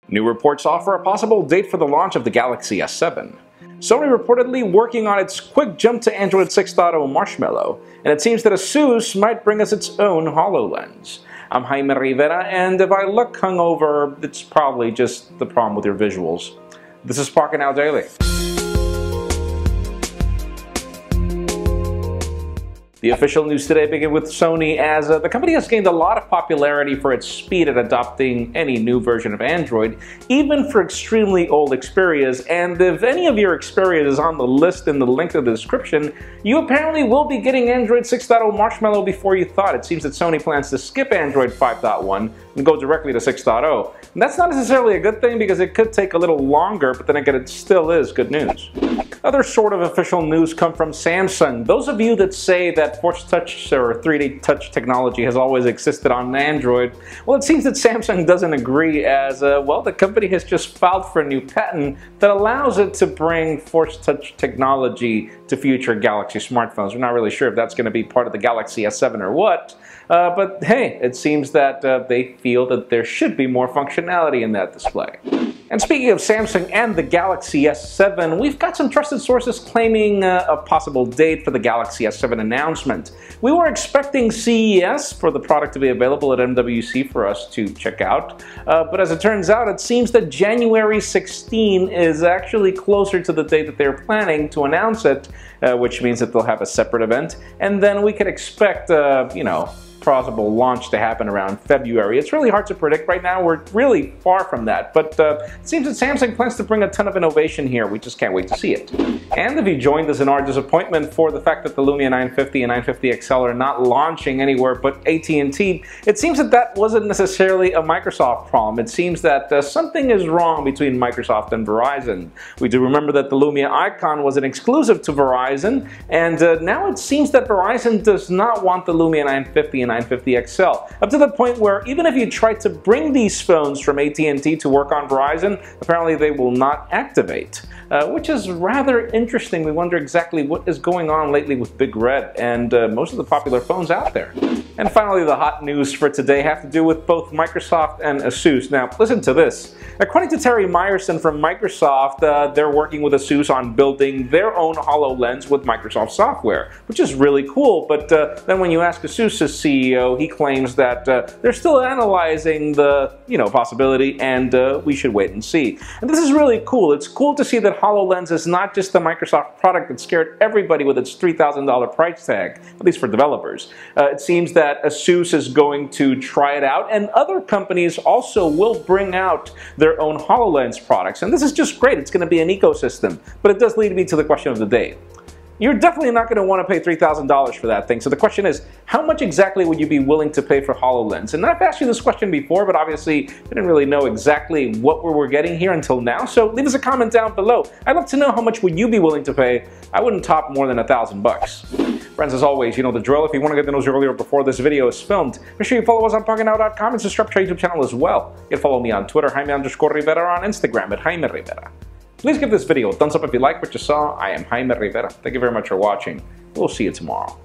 New reports offer a possible date for the launch of the Galaxy S7. Sony reportedly working on its quick jump to Android 6.0 Marshmallow, and it seems that ASUS might bring us its own HoloLens. I'm Jaime Rivera, and if I look hungover, it's probably just the problem with your visuals. This is Pocketnow Daily. The official news today begins with Sony, as the company has gained a lot of popularity for its speed at adopting any new version of Android, even for extremely old Xperias. And if any of your Xperias is on the list in the link to the description, you apparently will be getting Android 6.0 Marshmallow before you thought. It seems that Sony plans to skip Android 5.1 and go directly to 6.0. And that's not necessarily a good thing, because it could take a little longer, but then again, it still is good news. Other sort of official news come from Samsung. Those of you that say that Force Touch or 3D Touch technology has always existed on Android, well, it seems that Samsung doesn't agree, as, well, the company has just filed for a new patent that allows it to bring Force Touch technology to future Galaxy smartphones. We're not really sure if that's going to be part of the Galaxy S7 or what, but hey, it seems that they feel that there should be more functionality in that display. And speaking of Samsung and the Galaxy S7, we've got some trusted sources claiming a possible date for the Galaxy S7 announcement. We were expecting CES for the product to be available at MWC for us to check out, but as it turns out, it seems that January 16 is actually closer to the date that they're planning to announce it, which means that they'll have a separate event, and then we could expect, possible launch to happen around February. It's really hard to predict right now. We're really far from that, but it seems that Samsung plans to bring a ton of innovation here. We just can't wait to see it. And if you joined us in our disappointment for the fact that the Lumia 950 and 950 XL are not launching anywhere but AT&T, it seems that that wasn't necessarily a Microsoft problem. It seems that something is wrong between Microsoft and Verizon. We do remember that the Lumia Icon was an exclusive to Verizon, and now it seems that Verizon does not want the Lumia 950 and 950 XL, up to the point where even if you try to bring these phones from AT&T to work on Verizon, apparently they will not activate, which is rather interesting. We wonder exactly what is going on lately with Big Red and most of the popular phones out there. And finally, the hot news for today have to do with both Microsoft and ASUS. Now, listen to this. According to Terry Myerson from Microsoft, they're working with ASUS on building their own HoloLens with Microsoft software, which is really cool. But then when you ask ASUS's CEO, he claims that they're still analyzing the possibility, and we should wait and see. And this is really cool. It's cool to see that HoloLens is not just the Microsoft product that scared everybody with its $3,000 price tag, at least for developers. It seems that ASUS is going to try it out, and other companies also will bring out their own HoloLens products. And this is just great. It's going to be an ecosystem. But it does lead me to the question of the day. You're definitely not going to want to pay $3,000 for that thing. So the question is, how much exactly would you be willing to pay for HoloLens? And I've asked you this question before, but obviously I didn't really know exactly what we were getting here until now. So leave us a comment down below. I'd love to know, how much would you be willing to pay? I wouldn't top more than $1,000. Friends, as always, you know the drill. If you want to get the news earlier before this video is filmed, make sure you follow us on Pocketnow.com and subscribe to our YouTube channel as well. You can follow me on Twitter, Jaime_Rivera, on Instagram at Jaime Rivera. Please give this video a thumbs up if you like what you saw. I am Jaime Rivera. Thank you very much for watching. We'll see you tomorrow.